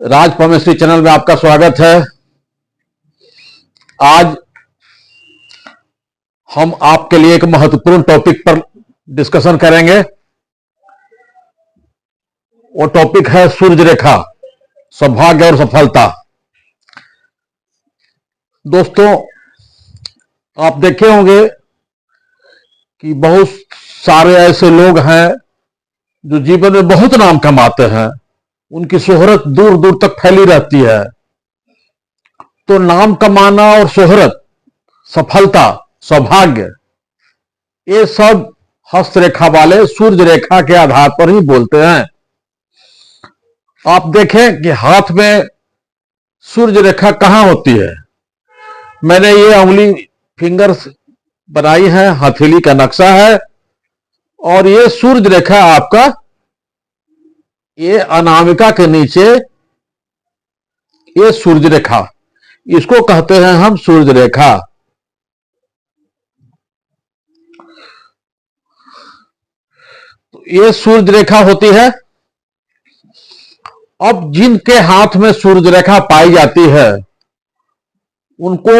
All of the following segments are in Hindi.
राज परमेश्वरी चैनल में आपका स्वागत है। आज हम आपके लिए एक महत्वपूर्ण टॉपिक पर डिस्कशन करेंगे। वो टॉपिक है सूर्य रेखा, सौभाग्य और सफलता। दोस्तों, आप देखे होंगे कि बहुत सारे ऐसे लोग हैं जो जीवन में बहुत नाम कमाते हैं, उनकी शोहरत दूर दूर तक फैली रहती है। तो नाम कमाना और शोहरत, सफलता, सौभाग्य, ये सब हस्तरेखा वाले सूर्य रेखा के आधार पर ही बोलते हैं। आप देखें कि हाथ में सूर्य रेखा कहां होती है। मैंने ये उंगली फिंगर्स बनाई है, हथेली का नक्शा है, और ये सूर्य रेखा आपका ये अनामिका के नीचे ये सूर्य रेखा, इसको कहते हैं हम सूर्य रेखा। तो ये सूर्य रेखा होती है। अब जिनके हाथ में सूर्य रेखा पाई जाती है उनको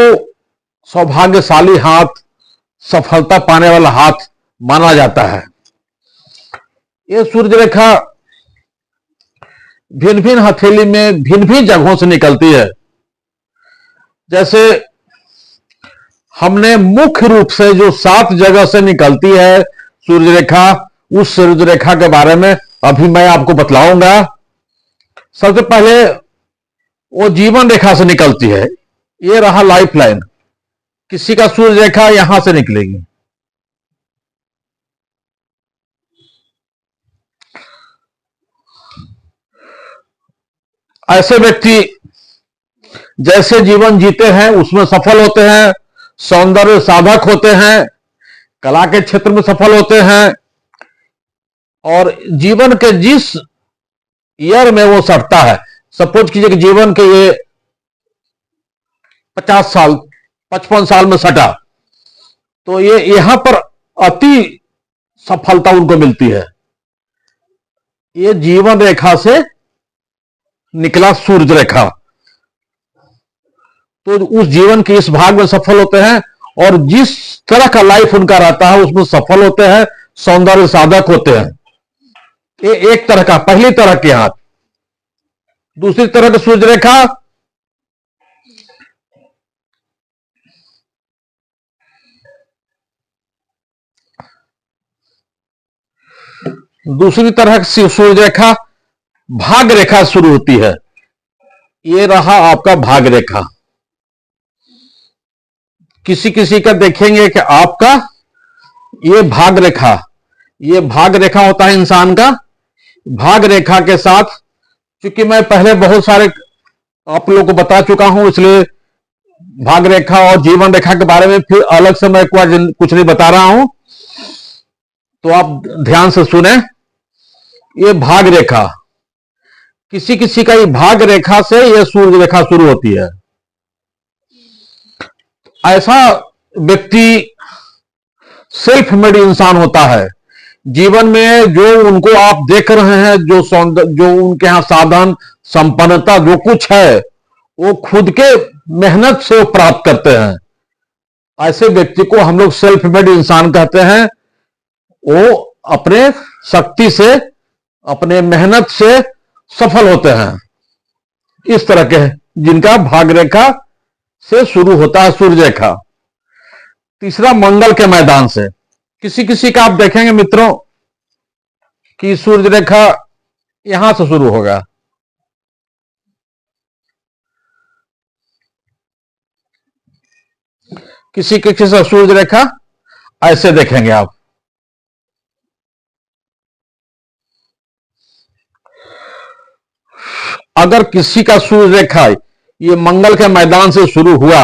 सौभाग्यशाली हाथ, सफलता पाने वाला हाथ माना जाता है। ये सूर्य रेखा भिन्न भिन्न हथेली में भिन्न भिन्न जगहों से निकलती है। जैसे हमने मुख्य रूप से जो 7 जगह से निकलती है सूर्य रेखा, उस सूर्य रेखा के बारे में अभी मैं आपको बतलाऊंगा। सबसे पहले वो जीवन रेखा से निकलती है। ये रहा लाइफ लाइन। किसी का सूर्य रेखा यहां से निकलेगी, ऐसे व्यक्ति जैसे जीवन जीते हैं उसमें सफल होते हैं, सौंदर्य साधक होते हैं, कला के क्षेत्र में सफल होते हैं, और जीवन के जिस ईयर में वो सटता है, सपोज कीजिए कि जीवन के ये 50 साल 55 साल में सटा, तो ये यहां पर अति सफलता उनको मिलती है। ये जीवन रेखा से निकला सूर्य रेखा। तो उस जीवन के इस भाग में सफल होते हैं, और जिस तरह का लाइफ उनका रहता है उसमें सफल होते हैं, सौंदर्य साधक होते हैं। ये एक तरह का, पहली तरह के हाथ। दूसरी तरह की सूर्य रेखा दूसरी तरह की सूर्य रेखा भाग रेखा शुरू होती है। ये रहा आपका भाग रेखा। किसी किसी का देखेंगे कि आपका ये भाग रेखा होता है इंसान का। भाग रेखा के साथ, क्योंकि मैं पहले बहुत सारे आप लोगों को बता चुका हूं, इसलिए भाग रेखा और जीवन रेखा के बारे में फिर अलग से मैं कुछ नहीं बता रहा हूं, तो आप ध्यान से सुने। ये भाग रेखा, किसी किसी का ये भाग रेखा से ये सूर्य रेखा शुरू होती है। ऐसा व्यक्ति सेल्फ मेड इंसान होता है। जीवन में जो उनको आप देख रहे हैं, जो उनके यहां साधन संपन्नता जो कुछ है, वो खुद के मेहनत से वो प्राप्त करते हैं। ऐसे व्यक्ति को हम लोग सेल्फ मेड इंसान कहते हैं। वो अपने शक्ति से, अपने मेहनत से सफल होते हैं। इस तरह के जिनका भाग रेखा से शुरू होता है सूर्य रेखा। तीसरा, मंगल के मैदान से। किसी किसी का आप देखेंगे मित्रों कि सूर्य रेखा यहां से शुरू होगा। किसी किसी से सूर्य रेखा ऐसे देखेंगे आप। अगर किसी का सूर्य रेखा ये मंगल के मैदान से शुरू हुआ,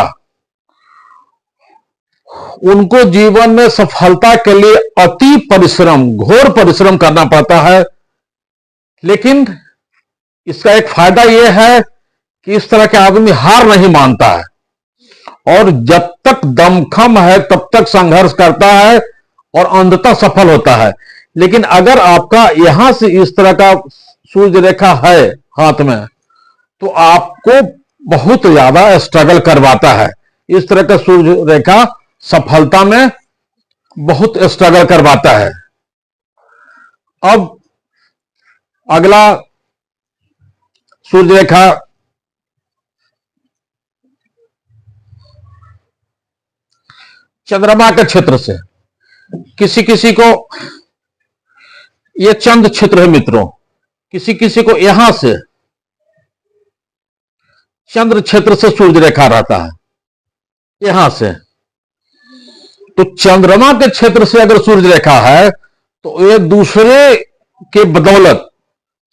उनको जीवन में सफलता के लिए अति परिश्रम, घोर परिश्रम करना पड़ता है। लेकिन इसका एक फायदा यह है कि इस तरह के आदमी हार नहीं मानता है, और जब तक दमखम है तब तक संघर्ष करता है और अंततः सफल होता है। लेकिन अगर आपका यहां से इस तरह का सूर्य रेखा है हाथ में, तो आपको बहुत ज्यादा स्ट्रगल करवाता है। इस तरह का सूर्य रेखा सफलता में बहुत स्ट्रगल करवाता है। अब अगला सूर्य रेखा चंद्रमा के क्षेत्र से, किसी किसी को यह चंद्र क्षेत्र है मित्रों, किसी किसी को यहां से चंद्र क्षेत्र से सूर्य रेखा रहता है, यहां से। तो चंद्रमा के क्षेत्र से अगर सूर्य रेखा है तो ये दूसरे के बदौलत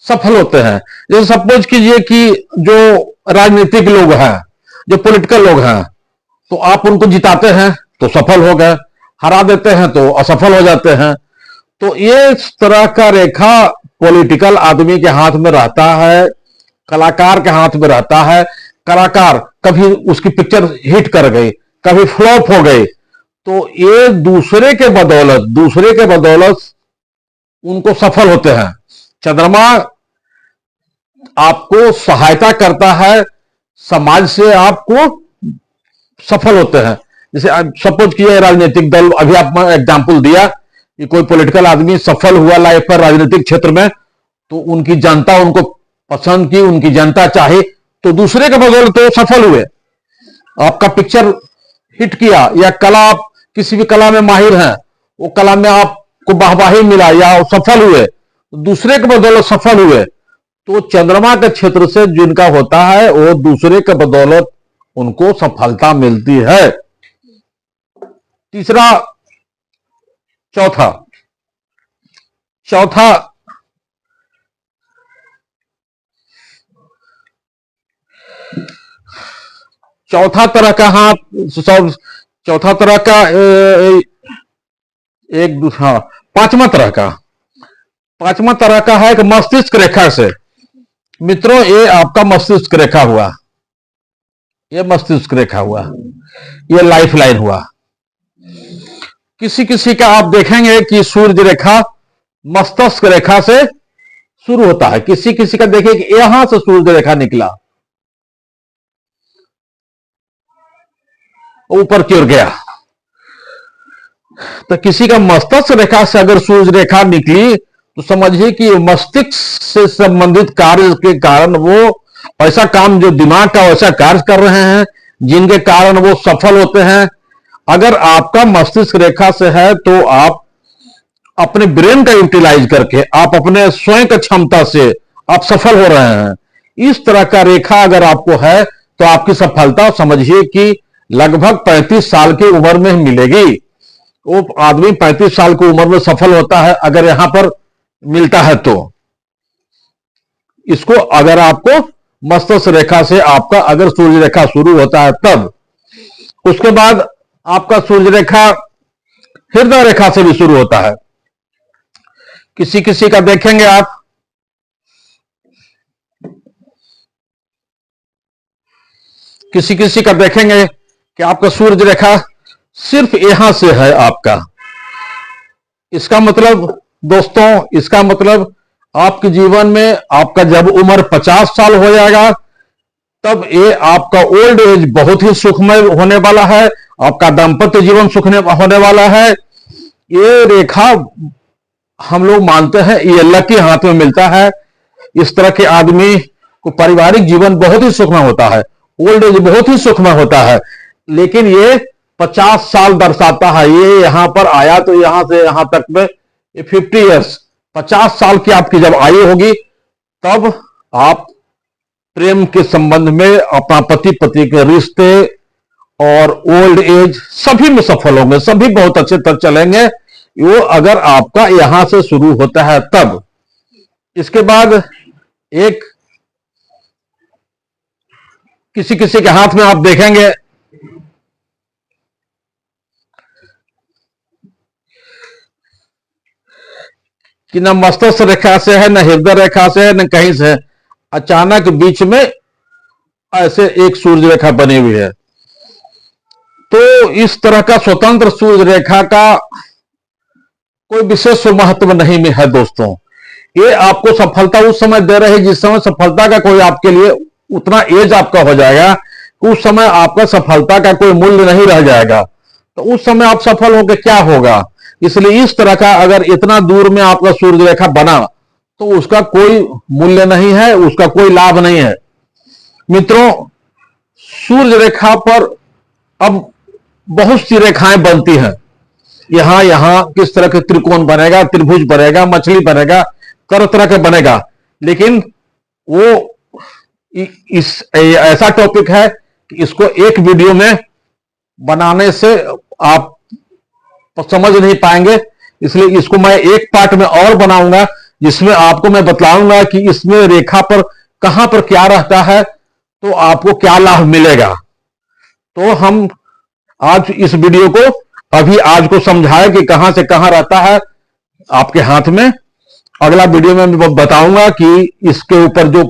सफल होते हैं। जैसे सपोज कीजिए कि जो राजनीतिक लोग हैं, जो पॉलिटिकल लोग हैं, तो आप उनको जिताते हैं तो सफल हो गए, हरा देते हैं तो असफल हो जाते हैं। तो ये इस तरह का रेखा पॉलिटिकल आदमी के हाथ में रहता है, कलाकार के हाथ में रहता है। कलाकार कभी उसकी पिक्चर हिट कर गई, कभी फ्लॉप हो गई, तो ये दूसरे के बदौलत उनको सफल होते हैं। चंद्रमा आपको सहायता करता है, समाज से आपको सफल होते हैं। जैसे सपोज किया राजनीतिक दल, अभी आपने एग्जांपल दिया कि कोई पॉलिटिकल आदमी सफल हुआ लाइफ पर राजनीतिक क्षेत्र में, तो उनकी जनता उनको पसंद की, उनकी जनता चाहे, तो दूसरे के बदौलत तो सफल हुए। आपका पिक्चर हिट किया, या कला, आप किसी भी कला में माहिर हैं, वो कला में आपको वाहवाही मिला या सफल हुए, दूसरे के बदौलत सफल हुए। तो चंद्रमा के क्षेत्र से जिनका होता है वो दूसरे के बदौलत उनको सफलता मिलती है। तीसरा, चौथा तरह का, हाँ, चौथा तरह का एक दूसरा, पांचवा तरह का है कि मस्तिष्क रेखा से। मित्रों, ये आपका मस्तिष्क रेखा हुआ, ये मस्तिष्क रेखा हुआ, ये लाइफ लाइन हुआ। किसी किसी का आप देखेंगे कि सूर्य रेखा मस्तिष्क रेखा से शुरू होता है, किसी किसी का देखिए कि यहां से सूर्य रेखा निकला, ऊपर की ओर गया। तो किसी का मस्तिष्क रेखा से अगर सूर्य रेखा निकली तो समझिए कि मस्तिष्क से संबंधित कार्य के कारण वो ऐसा काम, जो दिमाग का वैसा कार्य कर रहे हैं जिनके कारण वो सफल होते हैं। अगर आपका मस्तिष्क रेखा से है तो आप अपने ब्रेन का यूटिलाइज करके, आप अपने स्वयं की क्षमता से आप सफल हो रहे हैं। इस तरह का रेखा अगर आपको है तो आपकी सफलता समझिए कि लगभग 35 साल की उम्र में मिलेगी। वो आदमी 35 साल की उम्र में सफल होता है अगर यहां पर मिलता है तो। इसको अगर आपको मस्तिष्क रेखा से आपका अगर सूर्य रेखा शुरू होता है तब, उसके बाद आपका सूर्य रेखा हृदय रेखा से भी शुरू होता है। किसी किसी का देखेंगे आप, किसी किसी का देखेंगे कि आपका सूर्य रेखा सिर्फ यहां से है आपका। इसका मतलब दोस्तों, इसका मतलब आपके जीवन में आपका जब उम्र 50 साल हो जाएगा तब ये आपका ओल्ड एज बहुत ही सुखमय होने वाला है, आपका दाम्पत्य जीवन सुखने होने वाला है। ये रेखा हम लोग मानते हैं ये अल्लाह के हाथ में मिलता है। इस तरह के आदमी को पारिवारिक जीवन बहुत ही सुखमय होता है, ओल्ड एज बहुत ही सुखमय होता है। लेकिन ये 50 साल दर्शाता है। ये यहां पर आया तो यहां से यहां तक में 50 ईयर्स, 50 साल की आपकी जब आयु होगी तब आप प्रेम के संबंध में, अपना पति पत्नी के रिश्ते और ओल्ड एज सभी में सफल होंगे, सभी बहुत अच्छे तक चलेंगे। वो अगर आपका यहां से शुरू होता है तब। इसके बाद एक किसी किसी के हाथ में आप देखेंगे कि न मस्तिष्क रेखा से है, न हृदय रेखा से है, न कहीं से है, अचानक बीच में ऐसे एक सूर्य रेखा बनी हुई है। तो इस तरह का स्वतंत्र सूर्य रेखा का कोई विशेष महत्व नहीं में है दोस्तों। ये आपको सफलता उस समय दे रही है जिस समय सफलता का कोई आपके लिए उतना एज आपका हो जाएगा कि उस समय आपका सफलता का कोई मूल्य नहीं रह जाएगा। तो उस समय आप सफल होकर क्या होगा? इसलिए इस तरह का अगर इतना दूर में आपका सूर्य रेखा बना तो उसका कोई मूल्य नहीं है, उसका कोई लाभ नहीं है। मित्रों, सूर्य रेखा पर अब बहुत सी रेखाएं बनती हैं। यहां यहां किस तरह के त्रिकोण बनेगा, त्रिभुज बनेगा, मछली बनेगा, तरह तरह के बनेगा। लेकिन वो इस ऐसा टॉपिक है कि इसको एक वीडियो में बनाने से आप समझ नहीं पाएंगे। इसलिए इसको मैं एक पार्ट में और बनाऊंगा, जिसमें आपको मैं बतलाऊंगा कि इसमें रेखा पर कहां पर क्या रहता है, तो आपको क्या लाभ मिलेगा। तो हम आज इस वीडियो को अभी आज को समझाएं कि कहां से कहां रहता है आपके हाथ में। अगला वीडियो में मैं बताऊंगा कि इसके ऊपर जो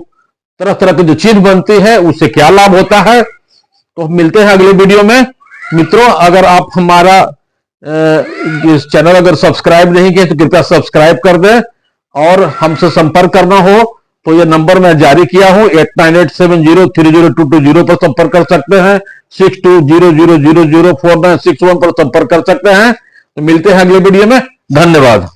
तरह तरह के जो चीज बनती है उससे क्या लाभ होता है। तो मिलते हैं अगले वीडियो में। मित्रों, अगर आप हमारा इस चैनल अगर सब्सक्राइब नहीं किए तो कृपया सब्सक्राइब कर दें, और हमसे संपर्क करना हो तो ये नंबर मैं जारी किया हूं 8987030220 पर संपर्क कर सकते हैं। 6200004961 पर संपर्क कर सकते हैं। तो मिलते हैं अगले वीडियो में। धन्यवाद।